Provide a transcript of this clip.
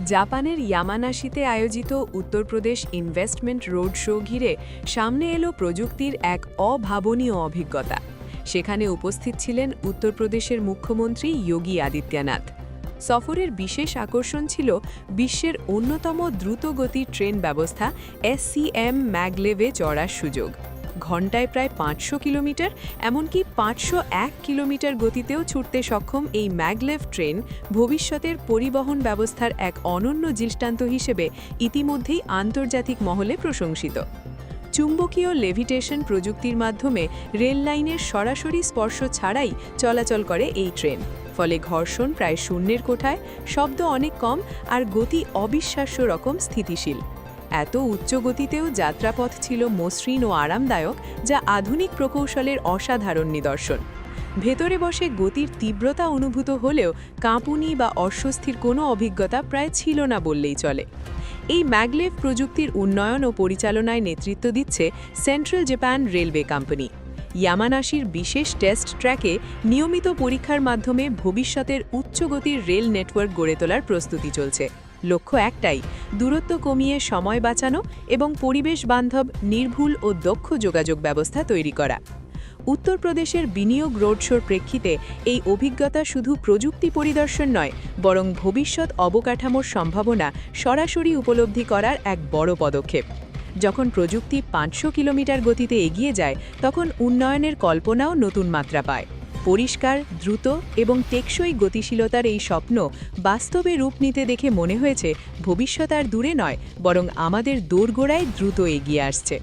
জাপানের ইয়ামানাশিতে আয়োজিত Uttar Pradesh investment road show ঘিরে সামনে এলো প্রযুক্তির এক অভাবনীয় অভিজ্ঞতা। সেখানে উপস্থিত ছিলেন উত্তরপ্রদেশের মুখ্যমন্ত্রী যোগী আদিত্যনাথ। সফরের বিশেষ আকর্ষণ ছিল বিশ্বের অন্যতম দ্রুতগতির ট্রেন ব্যবস্থা SCM ম্যাগলেভে চড়ার সুযোগ। ঘণ্টায় প্রায় 500 কিলোমিটার, এমনকি 501 কিলোমিটার গতিতেও ছুটতে সক্ষম এই ম্যাগলেভ ট্রেন ভবিষ্যতের পরিবহন ব্যবস্থার এক অনন্য দৃষ্টান্ত হিসেবে ইতিমধ্যেই আন্তর্জাতিক মহলে প্রশংসিত। চুম্বকীয় লেভিটেশন প্রযুক্তির মাধ্যমে রেল লাইনের সরাসরি স্পর্শ ছাড়াই চলাচল করে এই ট্রেন। ফলে ঘর্ষণ প্রায় শূন্যের কোঠায়, শব্দ অনেক কম আর গতি অবিশ্বাস্য রকম স্থিতিশীল। এত উচ্চ গতিতেও যাত্রাপথ ছিল মসৃণ ও আরামদায়ক, যা আধুনিক প্রকৌশলের অসাধারণ নিদর্শন। ভেতরে বসে গতির তীব্রতা অনুভূত হলেও কাঁপুনি বা অস্বস্তির কোনো অভিজ্ঞতা প্রায় ছিল না বললেই চলে। এই ম্যাগলেভ প্রযুক্তির উন্নয়ন ও পরিচালনায় নেতৃত্ব দিচ্ছে সেন্ট্রাল জাপান রেলওয়ে কোম্পানি। ইয়ামানাশির বিশেষ টেস্ট ট্র্যাকে নিয়মিত পরীক্ষার মাধ্যমে ভবিষ্যতের উচ্চগতির রেল নেটওয়ার্ক গড়ে তোলার প্রস্তুতি চলছে। লক্ষ্য একটাই, দূরত্ব কমিয়ে সময় বাঁচানো এবং পরিবেশ বান্ধব, নির্ভুল ও দক্ষ যোগাযোগ ব্যবস্থা তৈরি করা। উত্তরপ্রদেশের বিনিয়োগ রোড শোর প্রেক্ষিতে এই অভিজ্ঞতা শুধু প্রযুক্তি পরিদর্শন নয়, বরং ভবিষ্যৎ অবকাঠামোর সম্ভাবনা সরাসরি উপলব্ধি করার এক বড় পদক্ষেপ। যখন প্রযুক্তি 500 কিলোমিটার গতিতে এগিয়ে যায়, তখন উন্নয়নের কল্পনাও নতুন মাত্রা পায়। পরিষ্কার, দ্রুত এবং টেকসই গতিশীলতার এই স্বপ্ন বাস্তবে রূপ নিতে দেখে মনে হয়েছে ভবিষ্যৎ আর দূরে নয়, বরং আমাদের দোরগোড়ায় দ্রুত এগিয়ে আসছে।